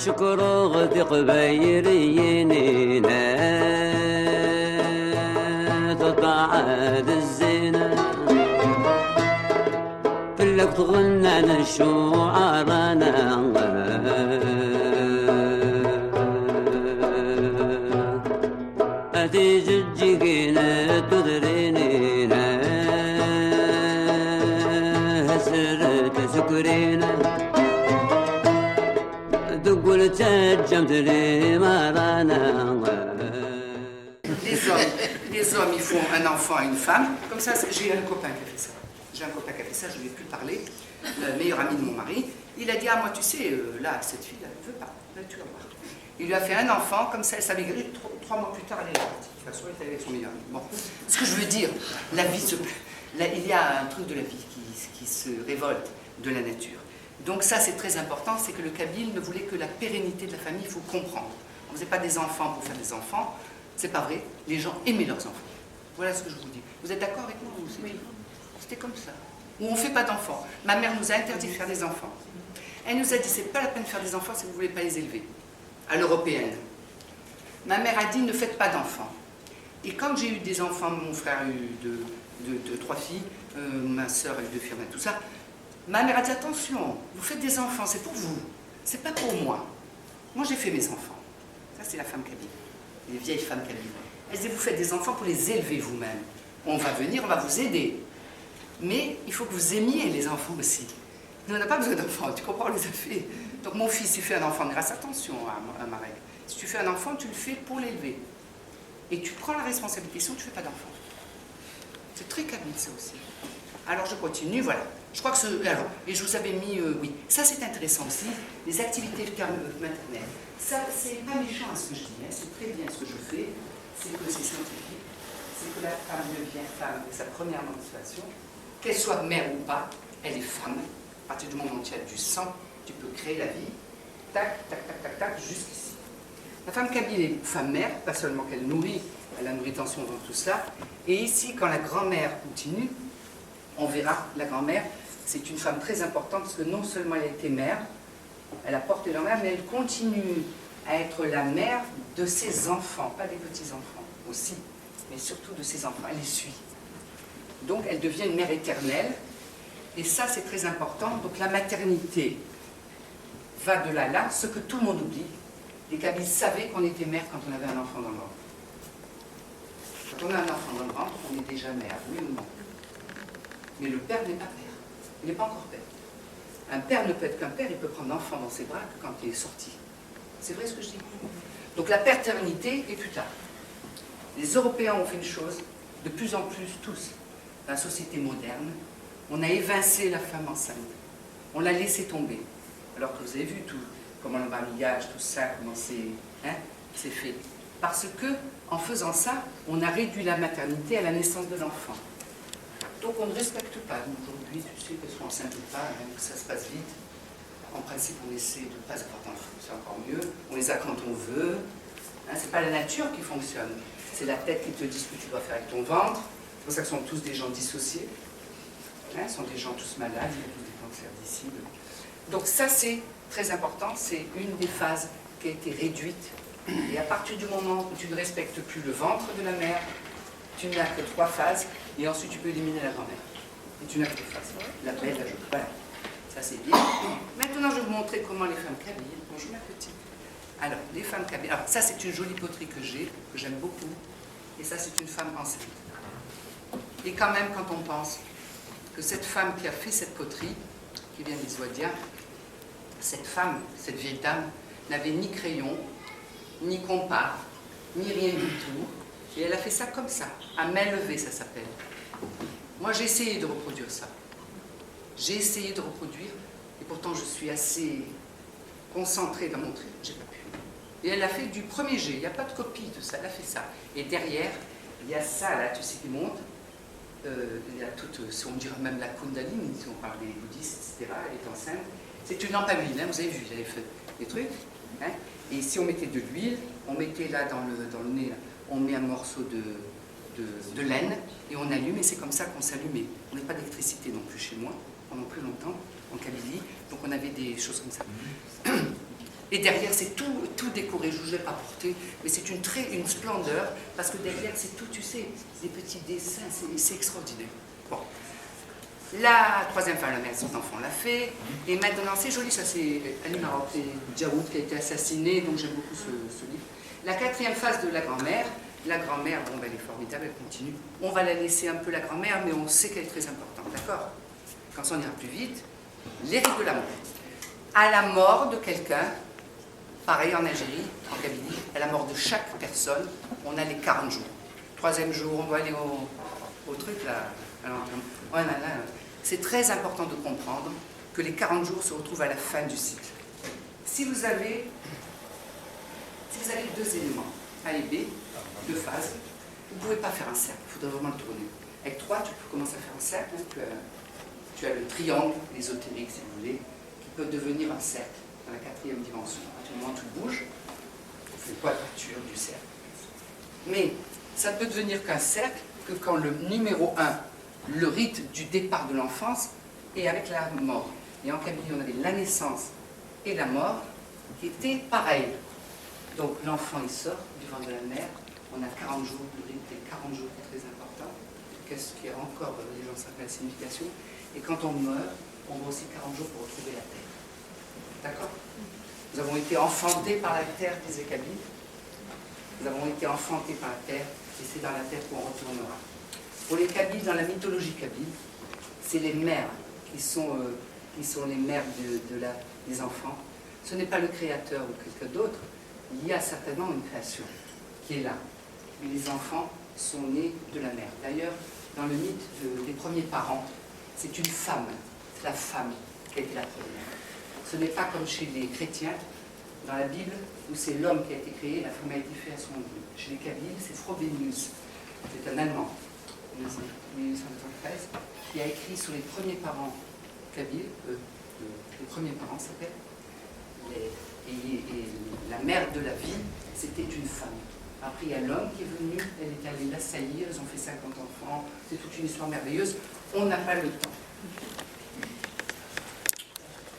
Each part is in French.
شكر غدي قبيرينينا تطعد الزينة فلك تغنى للشعرانا أتي جيجينا تدرينينا هسرت سكرينا Les hommes, ils font un enfant et une femme. Comme ça, j'ai un copain qui a fait ça. J'ai un copain qui a fait ça, je lui ai pu parler, le meilleur ami de mon mari. Il a dit, ah moi tu sais, là, cette fille, elle ne veut pas, là tu vas voir. Il lui a fait un enfant, comme ça, elle s'avait guéri, 3 mois plus tard, elle est partie. De toute façon, elle était avec son meilleur ami. Bon. Ce que je veux dire, la vie il y a un truc de la vie qui se révolte de la nature. Donc ça, c'est très important, c'est que le Kabyle ne voulait que la pérennité de la famille, il faut comprendre. On ne faisait pas des enfants pour faire des enfants, c'est pas vrai, les gens aimaient leurs enfants. Voilà ce que je vous dis. Vous êtes d'accord avec moi? Oui. C'était comme ça. Où on ne fait pas d'enfants. Ma mère nous a interdit de faire des enfants. Elle nous a dit, c'est pas la peine de faire des enfants si vous ne voulez pas les élever. À l'européenne. Ma mère a dit, ne faites pas d'enfants. Et quand j'ai eu des enfants, mon frère a eu 3 filles, ma soeur a eu 2 filles, tout ça, ma mère a dit, attention, vous faites des enfants, c'est pour vous, c'est pas pour moi. Moi, j'ai fait mes enfants. Ça, c'est la femme kabyle, les vieilles femmes kabyles. Elle dit, vous faites des enfants pour les élever vous-même. On va venir, on va vous aider. Mais il faut que vous aimiez les enfants aussi. Nous, on n'a pas besoin d'enfants, tu comprends, on les a fait. Donc mon fils, il fait un enfant grâce, attention à ma règle. Si tu fais un enfant, tu le fais pour l'élever. Et tu prends la responsabilité, sinon tu ne fais pas d'enfant. C'est très kabyle, ça aussi. Alors je continue, voilà. Je crois que alors, et je vous avais mis, oui, ça c'est intéressant aussi, les activités maternelles. Ça, c'est pas méchant à ce que je dis, hein, c'est très bien ce que je fais, c'est que c'est scientifique, c'est que la femme devient femme de sa première menstruation, qu'elle soit mère ou pas, elle est femme. À partir du moment où tu as du sang, tu peux créer la vie, tac, tac, tac, tac, tac, jusqu'ici. La femme kabyle est femme-mère, pas seulement qu'elle nourrit, elle a nourri tension dans tout ça, et ici, quand la grand-mère continue, on verra, la grand-mère, c'est une femme très importante parce que non seulement elle a été mère, elle a porté leur mère, mais elle continue à être la mère de ses enfants, pas des petits-enfants aussi, mais surtout de ses enfants, elle les suit. Donc elle devient une mère éternelle, et ça c'est très important. Donc la maternité va de là, ce que tout le monde oublie. Les Kabyles savaient qu'on était mère quand on avait un enfant dans le ventre. Quand on a un enfant dans le ventre, on est déjà mère, oui ou non? Mais le père n'est pas père. Il n'est pas encore père. Un père ne peut être qu'un père, il peut prendre l'enfant dans ses bras que quand il est sorti. C'est vrai ce que je dis? Donc la paternité est plus tard. Les Européens ont fait une chose, de plus en plus tous, dans la société moderne, on a évincé la femme enceinte. On l'a laissé tomber. Alors que vous avez vu tout, comment le mariage, tout ça, comment c'est fait. Parce que, en faisant ça, on a réduit la maternité à la naissance de l'enfant. Donc on ne respecte pas. Aujourd'hui, tu sais qu'elles sont enceintes ou pas, même que ça se passe vite. En principe, on essaie de ne pas avoir d'enfants, c'est encore mieux. On les a quand on veut. Hein, c'est pas la nature qui fonctionne. C'est la tête qui te dit ce que tu dois faire avec ton ventre. C'est pour ça que ce sont tous des gens dissociés. Hein, ce sont des gens tous malades, il y a tous des cancers d'ici. Donc ça, c'est très important. C'est une des phases qui a été réduite. Et à partir du moment où tu ne respectes plus le ventre de la mère, tu n'as que 3 phases. Et ensuite, tu peux éliminer la grand-mère. Et tu n'as que 2 phases. La belle, la jolie. Voilà. Ça, c'est bien. Maintenant, je vais vous montrer comment les femmes kabyles. Bonjour, ma petite. Alors, les femmes kabyles. Alors, ça, c'est une jolie poterie que j'ai, que j'aime beaucoup. Et ça, c'est une femme enceinte. Et quand même, quand on pense que cette femme qui a fait cette poterie, qui vient d'Iswadia, cette femme, cette vieille dame, n'avait ni crayon, ni compas, ni rien du tout. Et elle a fait ça comme ça, à main levée, ça s'appelle. Moi, j'ai essayé de reproduire ça. J'ai essayé de reproduire, et pourtant je suis assez concentrée dans mon trait, j'ai pas pu. Et elle a fait du premier jet, il n'y a pas de copie de ça, elle a fait ça. Et derrière, il y a ça là, tu sais, qui monte. Il y a toute, on dirait même la Kundalini, si on parle des bouddhistes, etc. Elle est enceinte. C'est une lampe à huile, hein, vous avez vu, j'avais fait des trucs. Hein. Et si on mettait de l'huile, on mettait là dans le nez, là, on met un morceau de laine et on allume, et c'est comme ça qu'on s'allumait. On n'a pas d'électricité non plus chez moi, pendant plus longtemps, en Kabylie, donc on avait des choses comme ça. Et derrière, c'est tout décoré. Je ne vous ai pas porté, mais c'est une splendeur, parce que derrière, c'est tout, tu sais, des petits dessins, c'est extraordinaire. Bon. La troisième femme, la mère de son enfant l'a fait. Et maintenant, c'est joli, ça c'est Ali Maroc, c'est Djaoud qui a été assassiné, donc j'aime beaucoup ce livre. La quatrième phase de la grand-mère, bon, ben, elle est formidable, elle continue. On va la laisser un peu, la grand-mère, mais on sait qu'elle est très importante, d'accord? Quand ça on ira plus vite, les rites de la mort. À la mort de quelqu'un, pareil en Algérie, en Kabylie, à la mort de chaque personne, on a les 40 jours. Troisième jour, on doit aller au truc là. Alors, c'est très important de comprendre que les 40 jours se retrouvent à la fin du cycle. Si vous avez 2 éléments, A et B, 2 phases, vous ne pouvez pas faire un cercle, il faudrait vraiment le tourner. Avec 3, tu peux commencer à faire un cercle, tu as le triangle ésotérique, si vous voulez, qui peut devenir un cercle dans la 4e dimension. À partir du moment où tu bouges, on fait une quadrature du cercle. Mais ça ne peut devenir qu'un cercle que quand le numéro 1, le rite du départ de l'enfance, est avec la mort. Et en Kabylie, on avait la naissance et la mort qui étaient pareilles. Donc l'enfant il sort du ventre de la mère, on a 40 jours, le rite des 40 jours qui est très important. Qu'est-ce qui est encore, les gens savent la signification. Et quand on meurt, on va aussi 40 jours pour retrouver la terre. D'accord? Nous avons été enfantés par la terre, disait Kabyle. Nous avons été enfantés par la terre, et c'est dans la terre qu'on retournera. Pour les Kabyles, dans la mythologie kabyle, c'est les mères qui sont les mères des enfants. Ce n'est pas le créateur ou quelqu'un d'autre. Il y a certainement une création qui est là. Mais les enfants sont nés de la mère. D'ailleurs, dans le mythe des premiers parents, c'est une femme. C'est la femme qui a été la première. Ce n'est pas comme chez les chrétiens, dans la Bible, où c'est l'homme qui a été créé, la femme a été faite à son goût. Chez les Kabyles, c'est Frobenius. C'est un Allemand, 1813, qui a écrit sur les premiers parents kabyles, les premiers parents s'appellent, et la mère de la vie, c'était une femme. Après, il y a l'homme qui est venu, elle est allée l'assaillir, ils ont fait 50 enfants, c'est toute une histoire merveilleuse. On n'a pas le temps.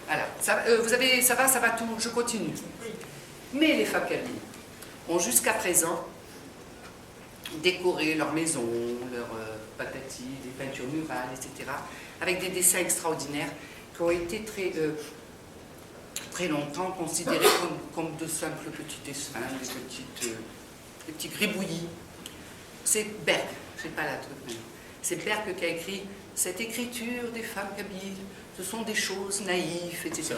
Voilà, ça va tout, je continue. Mais les femmes kabyles ont jusqu'à présent décoré leur maison, leur patati, des peintures murales, etc., avec des dessins extraordinaires qui ont été très longtemps considérés comme de simples petits dessins, des petits gribouillis. C'est Berg, je sais pas la truc maintenant. C'est Berg qui a écrit cette écriture des femmes kabyles, ce sont des choses naïves, etc.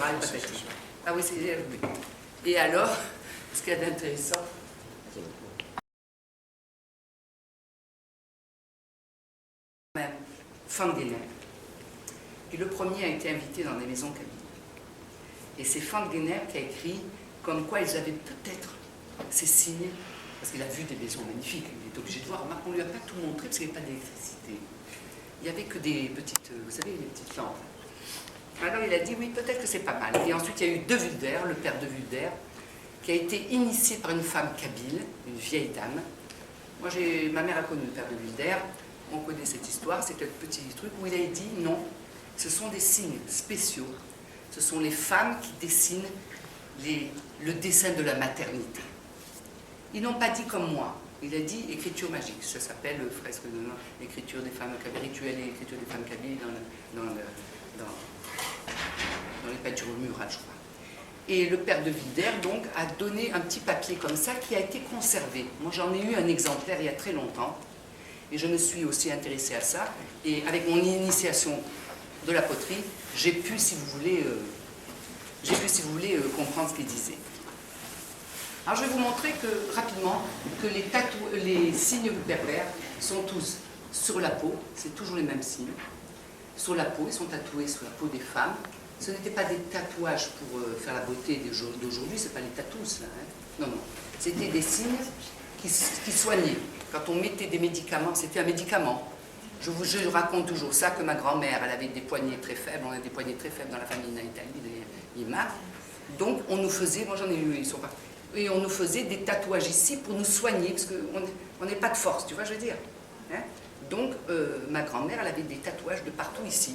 Ah oui, c'est oui. Et alors, ce qu'il y a d'intéressant, même Fangener, qui le premier a été invité dans des maisons kabyles. Et c'est Fangener qui a écrit comme quoi ils avaient peut-être ces signes, parce qu'il a vu des maisons magnifiques, il est obligé de voir. Remarque, on ne lui a pas tout montré parce qu'il n'y avait pas d'électricité. Il n'y avait que des petites, vous savez, les petites lampes. Alors il a dit oui, peut-être que c'est pas mal. Et ensuite il y a eu De Wulder, le père de Wulder, qui a été initié par une femme kabyle, une vieille dame. Moi, ma mère a connu le père de Wulder, on connaît cette histoire, c'est un petit truc où il a dit non, ce sont des signes spéciaux, ce sont les femmes qui dessinent le dessin de la maternité. Ils n'ont pas dit comme moi, il a dit écriture magique, ça s'appelle fresque de l'écriture des femmes kabyles, rituel et écriture des femmes kabyles dans les peintures murales, je crois. Et le père de Wulder, donc, a donné un petit papier comme ça qui a été conservé. Moi, j'en ai eu un exemplaire il y a très longtemps, et je me suis aussi intéressée à ça. Et avec mon initiation de la poterie, j'ai pu, si vous voulez, comprendre ce qu'il disait. Alors, je vais vous montrer rapidement que les signes berbères sont tous sur la peau, c'est toujours les mêmes signes. Sur la peau, ils sont tatoués sur la peau des femmes. Ce n'étaient pas des tatouages pour faire la beauté d'aujourd'hui, ce n'est pas les tatous, là. Hein. Non, non. C'était des signes qui soignaient. Quand on mettait des médicaments, c'était un médicament. Je raconte toujours ça, que ma grand-mère, elle avait des poignets très faibles, on a des poignets très faibles dans la famille en Italie, des Imar. Donc on nous faisait, moi j'en ai eu, ils sont pas... Et on nous faisait des tatouages ici pour nous soigner, parce qu'on n'est pas de force, tu vois, je veux dire. Hein. Donc ma grand-mère, elle avait des tatouages de partout ici.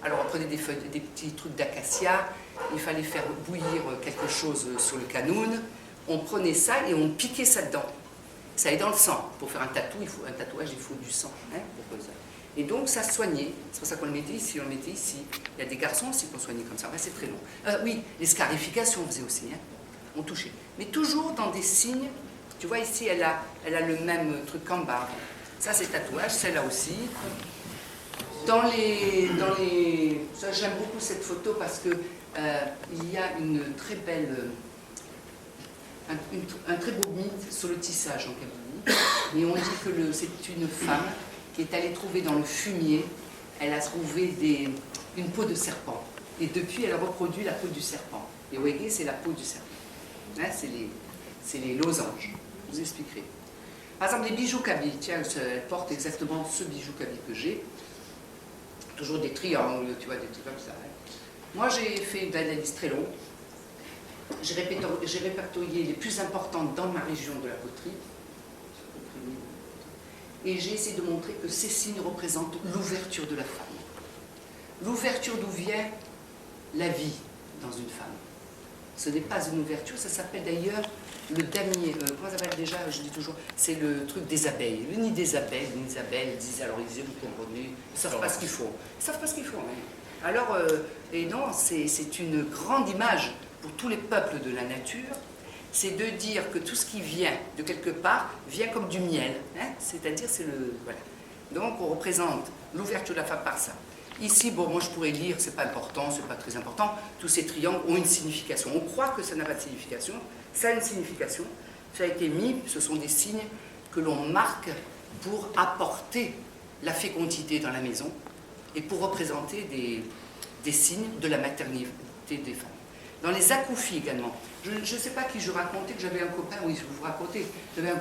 Alors on prenait des feuilles, des petits trucs d'acacia, il fallait faire bouillir quelque chose sur le canoun, on prenait ça et on piquait ça dedans. Ça est dans le sang. Pour faire un tatouage, il faut du sang. Hein, pour ça. Et donc ça soignait. C'est pour ça qu'on le mettait ici, on le mettait ici. Il y a des garçons aussi qu'on soignait comme ça. Ouais, c'est très long. Oui, les scarifications on faisait aussi. Hein. On touchait. Mais toujours dans des signes. Tu vois ici, elle a le même truc qu'en bas. Ça c'est tatouage, celle-là aussi. Ça, j'aime beaucoup cette photo parce que il y a une très belle, un très beau mythe sur le tissage en Kabylie. Et on dit que c'est une femme qui est allée trouver dans le fumier, elle a trouvé une peau de serpent. Et depuis, elle reproduit la peau du serpent. Et Wege, c'est la peau du serpent. Hein, c'est les losanges. Je vous expliquerai. Par exemple, les bijoux kabyles. Tiens, elle porte exactement ce bijou kabyle que j'ai. Toujours des triangles, tu vois, des trucs comme ça. Hein. Moi, j'ai fait une analyse très longue. J'ai répertorié les plus importantes dans ma région de la poterie. Et j'ai essayé de montrer que ces signes représentent l'ouverture de la femme. L'ouverture d'où vient la vie dans une femme. Ce n'est pas une ouverture, ça s'appelle d'ailleurs le damier. Comment ça s'appelle déjà? Je dis toujours, c'est le truc des abeilles. Le nid des abeilles, ils disent, alors ils disaient, vous comprenez, ils ne savent pas ce qu'il faut. Ils ne savent pas ce qu'il faut. Hein. Alors, et non, c'est une grande image pour tous les peuples de la nature. C'est de dire que tout ce qui vient de quelque part vient comme du miel. Hein, c'est-à-dire, c'est le... Voilà. Donc, on représente l'ouverture de la femme par ça. Ici, bon, moi je pourrais lire, c'est pas important, c'est pas très important. Tous ces triangles ont une signification. On croit que ça n'a pas de signification. Ça a une signification. Ça a été mis, ce sont des signes que l'on marque pour apporter la fécondité dans la maison et pour représenter des signes de la maternité des femmes. Dans les acouphies également. Je ne sais pas qui je racontais, que j'avais un copain, oui, je vais vous raconter, j'avais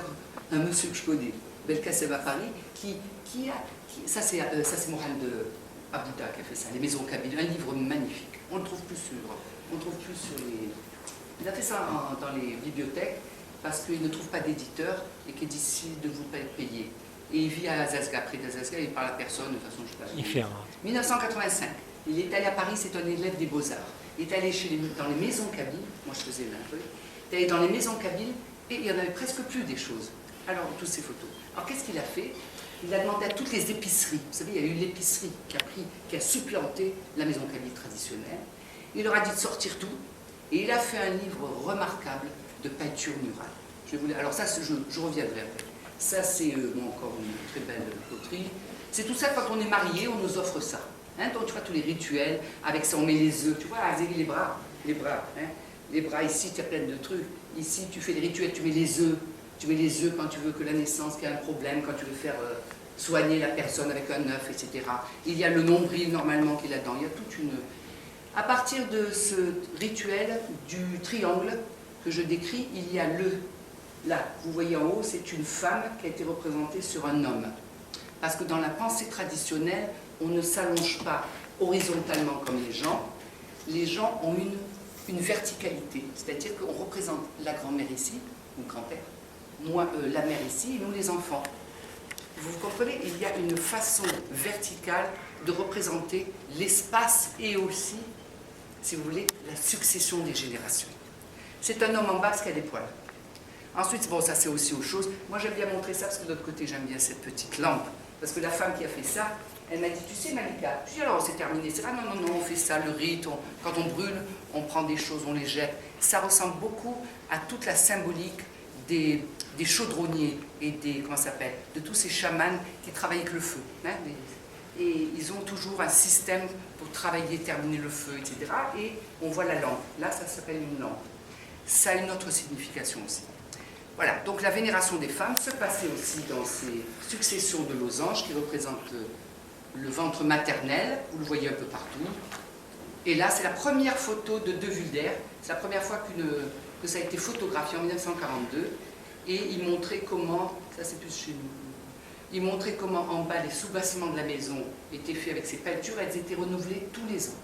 un monsieur que je connais, Belkacem à Paris, ça c'est Moral de Abouda qui a fait ça, Les Maisons Kabyles, un livre magnifique. On le trouve plus sur les... Il a fait ça dans les bibliothèques parce qu'il ne trouve pas d'éditeur et qu'il est difficile de vous payer. Et il vit à Azazga, près d'Azazga, il parle à personne, de toute façon je ne sais pas. Il fait rare. 1985, il est allé à Paris, c'est un élève des Beaux-Arts. Il est allé dans les maisons kabyles, moi je faisais un peu, il est allé dans les maisons kabyles et il n'y en avait presque plus des choses. Alors, toutes ces photos. Alors qu'est-ce qu'il a fait? Il a demandé à toutes les épiceries, vous savez, il y a eu l'épicerie qui a supplanté la maison kabyle traditionnelle. Il leur a dit de sortir tout et il a fait un livre remarquable de peinture murale. Alors ça, je reviendrai après. Ça, c'est encore une très belle poterie. C'est tout ça, quand on est marié, on nous offre ça. Hein, donc tu vois tous les rituels, avec ça on met les œufs, tu vois, les bras, hein, les bras ici, tu as plein de trucs. Ici, tu fais des rituels, tu mets les œufs quand tu veux que la naissance, qu'il y a un problème, quand tu veux faire soigner la personne avec un œuf, etc. Il y a le nombril normalement qui est là-dedans, il y a toute une... À partir de ce rituel du triangle que je décris, il y a là, vous voyez en haut, c'est une femme qui a été représentée sur un homme. Parce que dans la pensée traditionnelle, on ne s'allonge pas horizontalement comme les gens. Les gens ont une verticalité, c'est-à-dire qu'on représente la grand-mère ici, ou le grand-père, moi la mère ici, et nous les enfants. Vous comprenez, il y a une façon verticale de représenter l'espace et aussi, si vous voulez, la succession des générations. C'est un homme en bas qui a des poils. Ensuite, bon, ça c'est aussi autre chose. Moi j'aime bien montrer ça parce que de l'autre côté j'aime bien cette petite lampe. Parce que la femme qui a fait ça, elle m'a dit, tu sais Malika, je dis alors c'est terminé, c'est non, on fait ça, le rite, quand on brûle, on prend des choses, on les jette. Ça ressemble beaucoup à toute la symbolique des chaudronniers et de tous ces chamans qui travaillent avec le feu. Hein, et ils ont toujours un système pour travailler, terminer le feu, etc. Et on voit la lampe. Là, ça s'appelle une lampe. Ça a une autre signification aussi. Voilà, donc la vénération des femmes se passait aussi dans ces successions de losanges qui représentent le ventre maternel, vous le voyez un peu partout. Et là, c'est la première photo de De Wulder, c'est la première fois que ça a été photographié en 1942, et il montrait comment, ça c'est plus chez nous, il montrait comment en bas les soubassements de la maison étaient faits avec ces peintures, elles étaient renouvelées tous les ans.